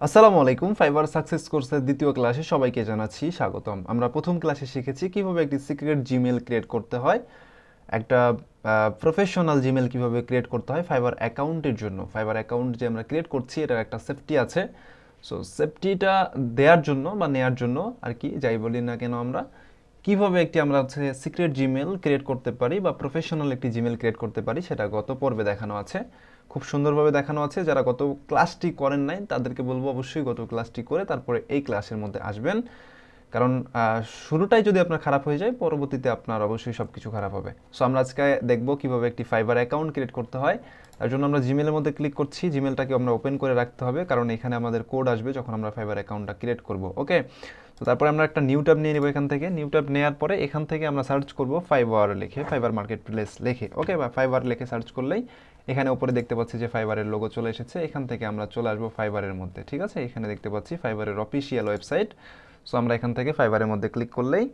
আসসালামু আলাইকুম। Fibre success কোর্সের দ্বিতীয় ক্লাসে সবাইকে জানাচ্ছি স্বাগতম। আমরা প্রথম ক্লাসে শিখেছি কিভাবে একটি সিক্রেট জিমেল ক্রিয়েট করতে হয়, একটা প্রফেশনাল জিমেল কিভাবে ক্রিয়েট করতে হয় ফাইবার অ্যাকাউন্টের জন্য। ফাইবার অ্যাকাউন্ট যে আমরা ক্রিয়েট করছি এটার একটা সেফটি আছে। সো সেফটিটা দেওয়ার জন্য বা নেয়ার জন্য আর কি যাই বলি না কেন, আমরা কিভাবে আমরা সিক্রেট জিমেল ক্রিয়েট করতে পারি বা প্রফেশনাল একটি জিমেল ক্রিয়েট করতে পারি সেটা গত পর্বে দেখানো আছে, খুব সুন্দরভাবে দেখানো আছে। যারা গত ক্লাসটি করেন নাই তাদেরকে বলবো অবশ্যই গত ক্লাসটি করে তারপরে এই ক্লাসের মধ্যে আসবেন, কারণ শুরুটাই যদি আপনার খারাপ হয়ে যায় পরবর্তীতে আপনার অবশ্যই সব কিছু খারাপ হবে। সো আমরা আজকে দেখব কিভাবে একটি ফাইবার অ্যাকাউন্ট ক্রিয়েট করতে হয়। তার জন্য আমরা জিমেলের মধ্যে ক্লিক করছি। জিমেলটাকে আমরা ওপেন করে রাখতে হবে, কারণ এখানে আমাদের কোড আসবে যখন আমরা ফাইবার অ্যাকাউন্টটা ক্রিয়েট করব। ওকে, তো তারপরে আমরা একটা নিউ ট্যাব নিয়ে নেব। এখান থেকে নিউ ট্যাব নেওয়ার পরে এখান থেকে আমরা সার্চ করব ফাইবার লিখে, ফাইবার মার্কেট প্লেস লিখে। ওকে, বা ফাইবার লিখে সার্চ করলেই এখানে উপরে দেখতে পাচ্ছি যে ফাইবারের লোগো চলে এসেছে। এখান থেকে আমরা চলে আসবো ফাইবারের মধ্যে। ঠিক আছে, এখানে দেখতে পাচ্ছি ফাইবারের অফিসিয়াল ওয়েবসাইট। সো আমরা এখান থেকে ফাইবারের মধ্যে ক্লিক করলেই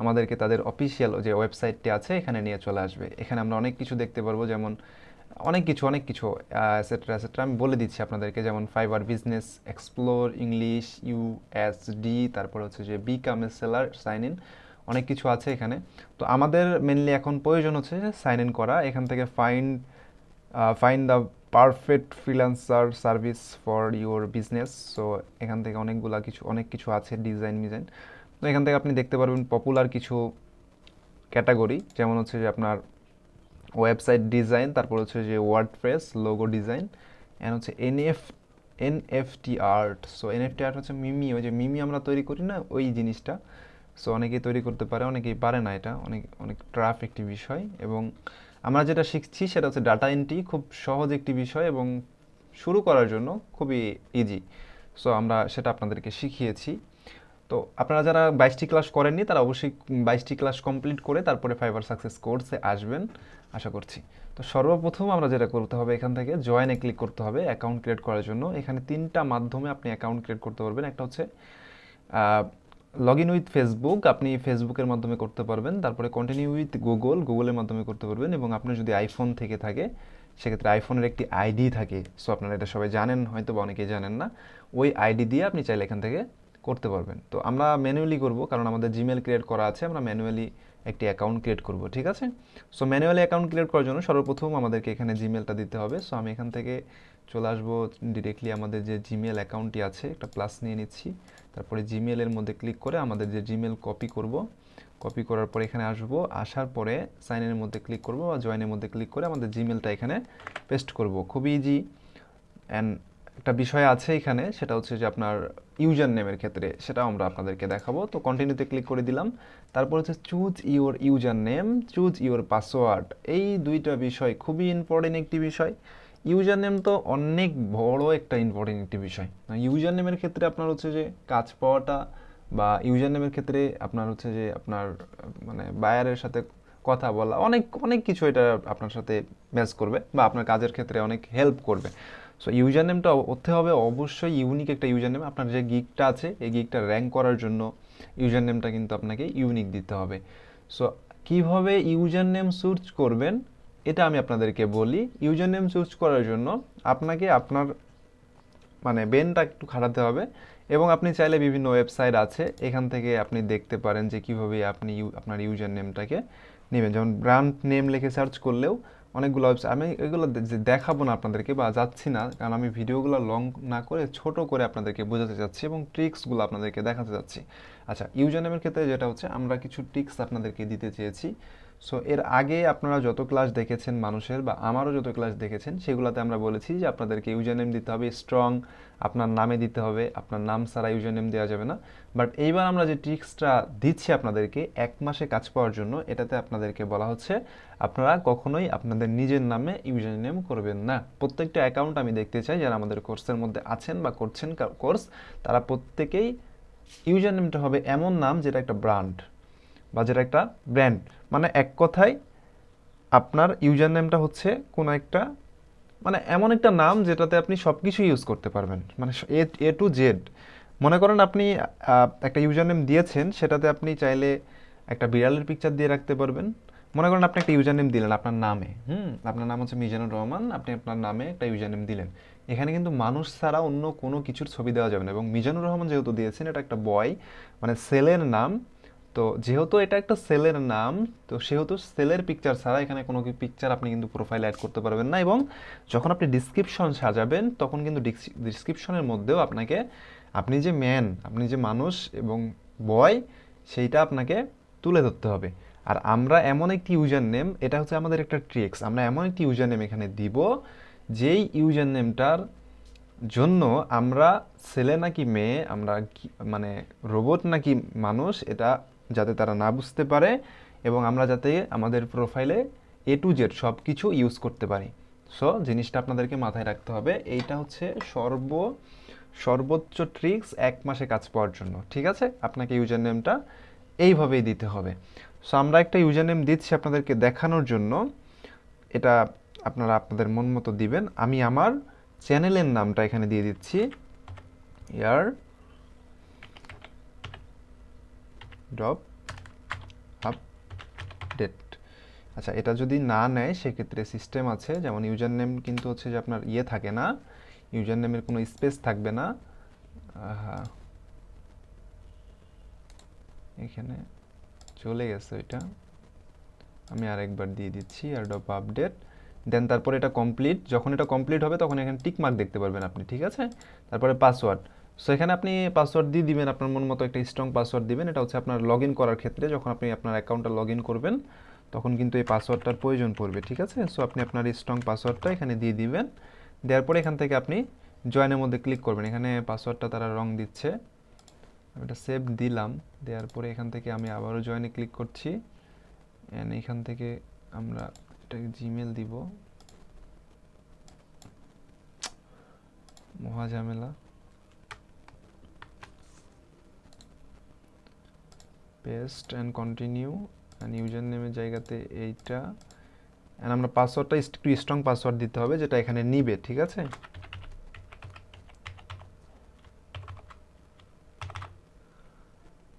আমাদেরকে তাদের অফিসিয়াল যে ওয়েবসাইটটি আছে এখানে নিয়ে চলে আসবে। এখানে আমরা অনেক কিছু দেখতে পারবো, যেমন অনেক কিছু এটসেট্রা এটসেট্রা আমি বলে দিচ্ছি আপনাদেরকে, যেমন Fiverr business, explore, English, USD, তারপর হচ্ছে যে become a seller, sign in, অনেক কিছু আছে এখানে। তো আমাদের মেনলি এখন প্রয়োজন হচ্ছে সাইন ইন করা। এখান থেকে find the perfect freelancer service for your business. So এখান থেকে অনেক কিছু আছে, ডিজাইন। তো এখান থেকে আপনি দেখতে পারবেন পপুলার কিছু ক্যাটাগরি, যেমন হচ্ছে যে আপনার ওয়েবসাইট ডিজাইন, তারপর হচ্ছে যে ওয়ার্ডপ্রেস, লোগো ডিজাইন, অ্যান্ড হচ্ছে NFT art. So NFT art হচ্ছে মিমি, ওই যে মিমি আমরা তৈরি করি না ওই জিনিসটা। সো অনেকেই তৈরি করতে পারে, অনেকেই পারে না। এটা অনেক অনেক টাফ একটি বিষয়, এবং আমরা যেটা শিখছি সেটা হচ্ছে ডাটা এন্ট্রি। খুব সহজ একটি বিষয় এবং শুরু করার জন্য খুবই ইজি। সো আমরা সেটা আপনাদেরকে শিখিয়েছি। তো আপনারা যারা 22টি ক্লাস করেননি তারা অবশ্যই 22টি ক্লাস কমপ্লিট করে তারপরে ফাইবার সাকসেস কোর্সে আসবেন আশা করছি। তো সর্বপ্রথম আমরা যেটা করতে হবে, এখান থেকে জয়েনে ক্লিক করতে হবে অ্যাকাউন্ট ক্রিয়েট করার জন্য। এখানে তিনটা মাধ্যমে আপনি অ্যাকাউন্ট ক্রিয়েট করতে পারবেন। একটা হচ্ছে লগ ইন উইথ ফেসবুক, আপনি ফেসবুকের মাধ্যমে করতে পারবেন। তারপরে কন্টিনিউ উইথ গুগলের মাধ্যমে করতে পারবেন, এবং আপনার যদি আইফোন থেকে থাকে সেক্ষেত্রে আইফোনের একটি আইডি থাকে। সো আপনারা এটা সবাই জানেন হয়তো বা অনেকেই জানেন না। ওই আইডি দিয়ে আপনি চাইলে এখান থেকে করতে পারবেন। তো আমরা ম্যানুয়ালি করব, কারণ আমাদের জিমেল ক্রিয়েট করা আছে, আমরা ম্যানুয়ালি একটি অ্যাকাউন্ট ক্রিয়েট করব। ঠিক আছে, সো ম্যানুয়ালি অ্যাকাউন্ট ক্রিয়েট করার জন্য সর্বপ্রথম আমাদেরকে এখানে জিমেলটা দিতে হবে। সো আমি এখান থেকে চলে আসবো ডিরেক্টলি আমাদের যে জিমেল অ্যাকাউন্টটি আছে, একটা প্লাস নিয়ে নিচ্ছি। তারপরে জিমেলের মধ্যে ক্লিক করে আমাদের যে জিমেল কপি করব, কপি করার পরে এখানে আসবো, আসার পরে সাইন ইনের মধ্যে ক্লিক করব বা জয়েনের মধ্যে ক্লিক করে আমাদের জিমেলটা এখানে পেস্ট করব। খুবই ইজি। অ্যান্ড একটা বিষয় আছে এখানে, সেটা হচ্ছে যে আপনার ইউজার নেমের ক্ষেত্রে, সেটাও আমরা আপনাদেরকে দেখাবো। তো কন্টিনিউতে ক্লিক করে দিলাম। তারপর হচ্ছে choose your user name, choose your password. এই দুইটা বিষয় খুবই ইম্পর্টেন্ট একটি বিষয়। ইউজার নেম তো অনেক বড় একটা ইম্পর্টেন্ট একটি বিষয়। ইউজার নেমের ক্ষেত্রে আপনার হচ্ছে যে কাজ পাওয়াটা, বা ইউজার নেমের ক্ষেত্রে আপনার হচ্ছে যে আপনার মানে বায়ারের সাথে কথা বলা, অনেক অনেক কিছু এটা আপনার সাথে ম্যাচ করবে বা আপনার কাজের ক্ষেত্রে অনেক হেল্প করবে। সো ইউজার নেমটা হতে হবে অবশ্যই ইউনিক একটা ইউজার নেম। আপনার যে গিগটা আছে এই গিগটা র্যাঙ্ক করার জন্য ইউজার নেমটা কিন্তু আপনাকে ইউনিক দিতে হবে। সো কীভাবে ইউজার নেম চুজ করবেন এটা আমি আপনাদেরকে বলি। ইউজার নেম চুজ করার জন্য আপনাকে আপনার মানে ব্রেনটা একটু খাটাতে হবে, এবং আপনি চাইলে বিভিন্ন ওয়েবসাইট আছে এখান থেকে আপনি দেখতে পারেন যে কীভাবে আপনি আপনার ইউজার নেমটাকে নেবেন। যেমন ব্র্যান্ড নেম লিখে সার্চ করলেও অনেকগুলো ওয়েবসাইট, আমি এগুলো দেখাবো না আপনাদেরকে বা যাচ্ছি না, কারণ আমি ভিডিওগুলো লং না করে ছোট করে আপনাদেরকে বোঝাতে চাচ্ছি এবং ট্রিক্সগুলো আপনাদেরকে দেখাতে চাচ্ছি। আচ্ছা, ইউজার নেমের ক্ষেত্রে যেটা হচ্ছে আমরা কিছু ট্রিক্স আপনাদেরকে দিতে চেয়েছি। সো এর আগে আপনারা যত ক্লাস দেখেছেন মানুষের বা আমারও যত ক্লাস দেখেছেন সেগুলোতে আমরা বলেছি যে আপনাদেরকে ইউজার নেম দিতে হবে স্ট্রং, আপনার নামে দিতে হবে, আপনার নাম ছাড়া ইউজার নেম দেওয়া যাবে না। বাট এইবার আমরা যে ট্রিক্সটা দিচ্ছি আপনাদেরকে 1 মাসে কাজ পাওয়ার জন্য, এটাতে আপনাদেরকে বলা হচ্ছে আপনারা কখনোই আপনাদের নিজের নামে ইউজার নেম করবেন না। প্রত্যেকটা অ্যাকাউন্ট আমি দেখতে চাই যারা আমাদের কোর্সের মধ্যে আছেন বা করছেন কোর্স, তারা প্রত্যেকেই ইউজার নেমটা হবে এমন নাম যেটা একটা ব্র্যান্ড বা যেটা একটা ব্র্যান্ড। মানে এক কথায় আপনার ইউজার নেমটা হচ্ছে কোনো একটা মানে এমন একটা নাম যেটাতে আপনি সব কিছু ইউজ করতে পারবেন, মানে এ টু জেড। মনে করেন আপনি একটা ইউজার নেম দিয়েছেন, সেটাতে আপনি চাইলে একটা বিড়ালের পিকচার দিয়ে রাখতে পারবেন। মনে করেন আপনি একটা ইউজার নেম দিলেন আপনার নামে, আপনার নাম হচ্ছে মিজানুর রহমান, আপনি আপনার নামে একটা ইউজার নেম দিলেন, এখানে কিন্তু মানুষ ছাড়া অন্য কোনো কিছুর ছবি দেওয়া যাবে না। এবং মিজানুর রহমান যেহেতু দিয়েছেন, এটা একটা বয়, মানে সেলের নাম। তো যেহেতু এটা একটা সেলের নাম, তো সেহেতু সেলের পিকচার ছাড়া এখানে কোনো পিকচার আপনি কিন্তু প্রোফাইলে অ্যাড করতে পারবেন না। এবং যখন আপনি ডিসক্রিপশন সাজাবেন, তখন কিন্তু ডিসক্রিপশনের মধ্যেও আপনাকে, আপনি যে ম্যান, আপনি যে মানুষ এবং বয়, সেইটা আপনাকে তুলে ধরতে হবে। আর আমরা এমন একটি ইউজার নেম, এটা হচ্ছে আমাদের একটা ট্রিক্স, আমরা এমন একটি ইউজার নেম এখানে দিব, যেই ইউজার নেমটার জন্য আমরা ছেলে নাকি মেয়ে, আমরা মানে রোবট নাকি মানুষ, এটা যাতে তারা না বুঝতে পারে, এবং আমরা যাতে আমাদের প্রোফাইলে A to Z সব কিছু ইউজ করতে পারি। সো জিনিসটা আপনাদেরকে মাথায় রাখতে হবে। এইটা হচ্ছে সর্বোচ্চ ট্রিক্স 1 মাসে কাজ পাওয়ার জন্য। ঠিক আছে, আপনাকে ইউজার নেমটা এইভাবেই দিতে হবে। সো আমরা একটা ইউজার নেম দিচ্ছি আপনাদেরকে দেখানোর জন্য। এটা আপনারা আপনাদের মন মতো দিবেন। আমি আমার চ্যানেলের নামটা এখানে দিয়ে দিচ্ছি, ইয়ার ডপ আপডেট। আচ্ছা, এটা যদি না নেয় সেক্ষেত্রে সিস্টেম আছে, যেমন ইউজার নেম কিন্তু হচ্ছে যে আপনার থাকে না, ইউজার নেমের কোনো স্পেস থাকবে না। এখানে চলে গেছে এটা, আমি আরেকবার দিয়ে দিচ্ছি আর ডপ আপডেট। দেন তারপরে এটা কমপ্লিট, যখন এটা কমপ্লিট হবে তখন এখানে টিক মার্ক দেখতে পারবেন আপনি। ঠিক আছে, তারপরে পাসওয়ার্ড। সো এখানে আপনি পাসওয়ার্ড দিয়ে দিবেন আপনার মন মতো একটা স্ট্রং পাসওয়ার্ড দিবেন। এটা হচ্ছে আপনার লগ ইন করার ক্ষেত্রে, যখন আপনি আপনার অ্যাকাউন্টটা লগ ইন করবেন তখন কিন্তু এই পাসওয়ার্ডটার প্রয়োজন পড়বে। ঠিক আছে, সো আপনি আপনার স্ট্রং পাসওয়ার্ডটা এখানে দিয়ে দিবেন। দেওয়ার পরে এখান থেকে আপনি জয়েনের মধ্যে ক্লিক করবেন। এখানে পাসওয়ার্ডটা তারা রং দিচ্ছে, আমি এটা সেভ দিলাম। দেওয়ার পরে এখান থেকে আমি আবারও জয়েনে ক্লিক করছি, অ্যান্ড এখান থেকে আমরা এটাকে জিমেল দিব। মহা ঝামেলা। Paste and continue, and user নেমের জায়গাতে এইটা, অ্যান্ড আমরা পাসওয়ার্ডটা একটু স্ট্রং পাসওয়ার্ড দিতে হবে, যেটা এখানে নিবে। ঠিক আছে,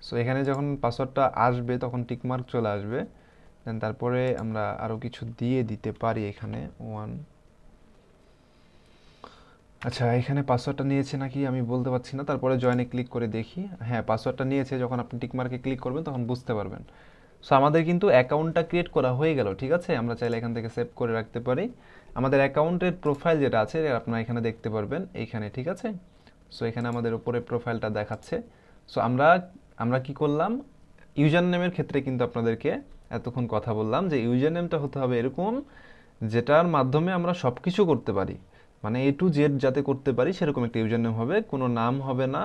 সো এখানে যখন পাসওয়ার্ডটা আসবে তখন টিকমার্ক চলে আসবে। দেন তারপরে আমরা আরও কিছু দিয়ে দিতে পারি এখানে আচ্ছা, এখানে পাসওয়ার্ডটা নিয়েছে নাকি আমি বলতে পারছি না। তারপরে জয়েনে ক্লিক করে দেখি, হ্যাঁ পাসওয়ার্ডটা নিয়েছে। যখন আপনি টিকমার্কে ক্লিক করবেন তখন বুঝতে পারবেন। সো আমাদের কিন্তু অ্যাকাউন্টটা ক্রিয়েট করা হয়ে গেল। ঠিক আছে, আমরা চাইলে এখান থেকে সেভ করে রাখতে পারি। আমাদের অ্যাকাউন্টের প্রোফাইল যেটা আছে আপনারা এখানে দেখতে পারবেন এইখানে। ঠিক আছে, সো এখানে আমাদের উপরে প্রোফাইলটা দেখাচ্ছে। সো আমরা আমরা কি করলাম, ইউজার নেমের ক্ষেত্রে কিন্তু আপনাদেরকে এতক্ষণ কথা বললাম যে ইউজার নেমটা হতে হবে এরকম, যেটার মাধ্যমে আমরা সব কিছু করতে পারি, মানে A to Z যাতে করতে পারি সেরকম একটা ইউজার নেম হবে। কোনো নাম হবে না,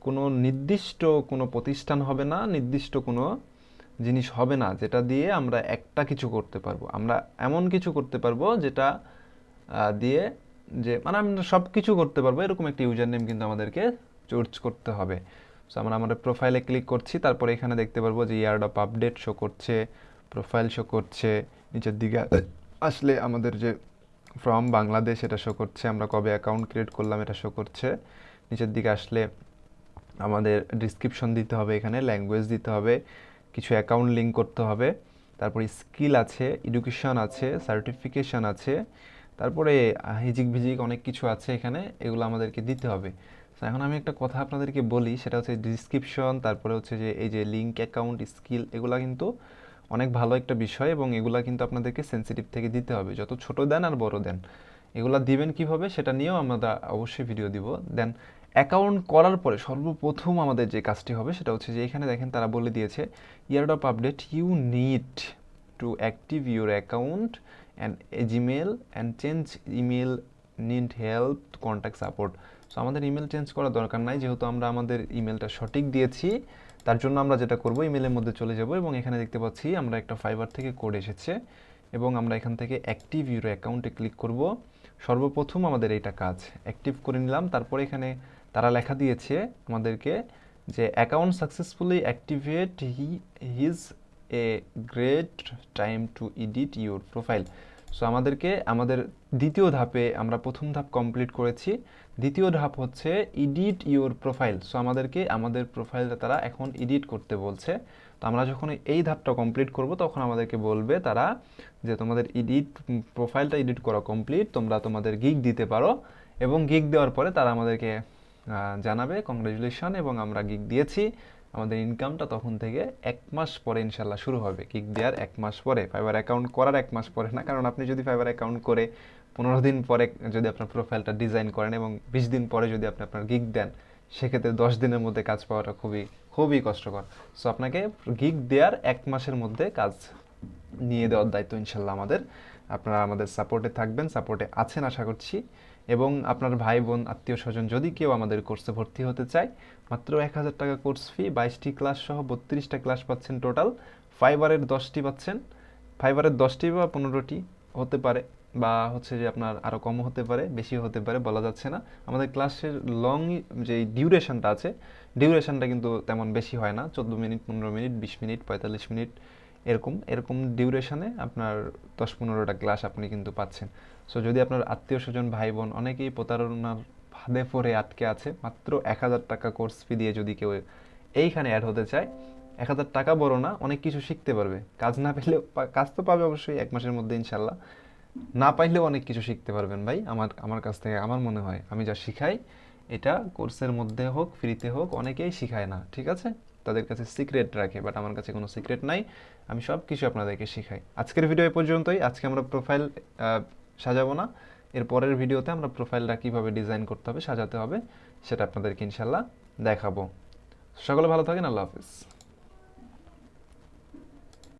কোনো নির্দিষ্ট কোনো প্রতিষ্ঠান হবে না, নির্দিষ্ট কোনো জিনিস হবে না, যেটা দিয়ে আমরা একটা কিছু করতে পারবো। আমরা এমন কিছু করতে পারবো যেটা দিয়ে, যে মানে আমরা সব কিছু করতে পারবো, এরকম একটা ইউজার নেম কিন্তু আমাদেরকে চুজ করতে হবে। সো আমরা আমাদের প্রোফাইলে ক্লিক করছি, তারপরে এখানে দেখতে পারবো যে ইয়ার্ড অফ আপডেট শো করছে, প্রোফাইল শো করছে, নিচের দিকে আসলে আমাদের যে ফ্রম বাংলাদেশ এটা শো করছে, আমরা কবে অ্যাকাউন্ট ক্রিয়েট করলাম এটা শো করছে। নিচের দিকে আসলে আমাদের ডিসক্রিপশন দিতে হবে, এখানে ল্যাঙ্গুয়েজ দিতে হবে, কিছু অ্যাকাউন্ট লিঙ্ক করতে হবে, তারপরে স্কিল আছে, এডুকেশন আছে, সার্টিফিকেশন আছে, তারপরে হিজিক ভিজিক অনেক কিছু আছে এখানে, এগুলো আমাদেরকে দিতে হবে। তো এখন আমি একটা কথা আপনাদেরকে বলি, সেটা হচ্ছে ডিসক্রিপশন, তারপরে হচ্ছে যে এই যে লিঙ্ক, অ্যাকাউন্ট, স্কিল, এগুলা কিন্তু অনেক ভালো একটা বিষয়, এবং এগুলা কিন্তু আপনাদেরকে সেন্সিটিভ থেকে দিতে হবে, যত ছোট দেন আর বড় দেন। এগুলা দিবেন কিভাবে সেটা নিয়েও আমরা অবশ্যই ভিডিও দিব। দেন অ্যাকাউন্ট করার পরে সর্বপ্রথম আমাদের যে কাজটি হবে সেটা হচ্ছে যে এখানে দেখেন তারা বলে দিয়েছে yard of update, you need to active your account and Gmail and change email, need help, contact support. So আমাদের ইমেল চেঞ্জ করার দরকার নাই, যেহেতু আমরা আমাদের ইমেলটা সঠিক দিয়েছি। তার জন্য আমরা যেটা করব, ইমেলের মধ্যে চলে যাব এবং এখানে দেখতে পাচ্ছি আমরা একটা ফাইবার থেকে কোড এসেছে, এবং আমরা এখান থেকে অ্যাক্টিভ ইউর অ্যাকাউন্টে ক্লিক করব। সর্বপ্রথম আমাদের এইটা কাজ অ্যাক্টিভ করে নিলাম। তারপরে এখানে তারা লেখা দিয়েছে আমাদেরকে যে account successfully activate, his a great time to edit your profile. So আমাদেরকে আমাদের দ্বিতীয় ধাপে, আমরা প্রথম ধাপ কমপ্লিট করেছি, দ্বিতীয় ধাপ হচ্ছে এডিট ইউর প্রোফাইল। সো আমাদেরকে আমাদের প্রোফাইলটা তারা এখন এডিট করতে বলছে। তো আমরা যখন এই ধাপটা কমপ্লিট করব তখন আমাদেরকে বলবে তারা যে তোমাদের প্রোফাইলটা এডিট করা কমপ্লিট, তোমরা তোমাদের গিগ দিতে পারো। এবং গিগ দেওয়ার পরে তারা আমাদেরকে জানাবে কংগ্রাচুলেশন, এবং আমরা গিগ দিয়েছি। আমাদের ইনকামটা তখন থেকে 1 মাস পরে ইনশাল্লাহ শুরু হবে, গিগ দেওয়ার 1 মাস পরে, ফাইবার অ্যাকাউন্ট করার 1 মাস পরে না। কারণ আপনি যদি ফাইবার অ্যাকাউন্ট করে 15 দিন পরে যদি আপনার প্রোফাইলটা ডিজাইন করেন এবং 20 দিন পরে যদি আপনি আপনার গিগ দেন, সেক্ষেত্রে 10 দিনের মধ্যে কাজ পাওয়াটা খুবই খুবই কষ্টকর। সো আপনাকে গিগ দেওয়ার 1 মাসের মধ্যে কাজ নিয়ে দেওয়ার দায়িত্ব ইনশাল্লাহ আমাদের। আপনারা আমাদের সাপোর্টে থাকবেন, সাপোর্টে আছেন আশা করছি। এবং আপনার ভাই বোন আত্মীয় স্বজন যদি কেউ আমাদের কোর্সে ভর্তি হতে চায়, মাত্র 1,000 টাকা কোর্স ফি, 22টি ক্লাস সহ 32টা ক্লাস পাচ্ছেন টোটাল। ফাইবারের 10টি পাচ্ছেন, ফাইবারের 10টি বা 15টি হতে পারে, বা হচ্ছে যে আপনার আরও কমও হতে পারে, বেশিও হতে পারে, বলা যাচ্ছে না। আমাদের ক্লাসের লং যে ডিউরেশনটা আছে, ডিউরেশনটা কিন্তু তেমন বেশি হয় না, 14 মিনিট, 15 মিনিট, 20 মিনিট, 45 মিনিট, এরকম এরকম ডিউরেশনে আপনার 10-15টা ক্লাস আপনি কিন্তু পাচ্ছেন। সো যদি আপনার আত্মীয় স্বজন ভাই বোন অনেকেই প্রতারণার ফাঁদে পড়ে আটকে আছে, মাত্র 1,000 টাকা কোর্স ফি দিয়ে যদি কেউ এইখানে অ্যাড হতে চায়, 1,000 টাকা বড় না, অনেক কিছু শিখতে পারবে। কাজ না পেলেও কাজ তো পাবে অবশ্যই 1 মাসের মধ্যে ইনশাল্লাহ, না পাইলেও অনেক কিছু শিখতে পারবেন ভাই। আমার আমার কাছ থেকে আমার মনে হয় আমি যা শিখাই, এটা কোর্সের মধ্যে হোক ফ্রিতে হোক অনেকেই শিখায় না, ঠিক আছে, তাদের কাছে সিক্রেট রাখে, বাট আমার কাছে কোনো সিক্রেট নাই, আমি সব কিছু আপনাদেরকে শিখাই। আজকের ভিডিও এ পর্যন্তই। আজকে আমরা প্রোফাইল সাজাবো না, এর পরের ভিডিওতে আমরা প্রোফাইলটা কীভাবে ডিজাইন করতে হবে, সাজাতে হবে, সেটা আপনাদেরকে ইনশাল্লাহ দেখাবো। সকলে ভালো থাকেন, আল্লাহ হাফিজ।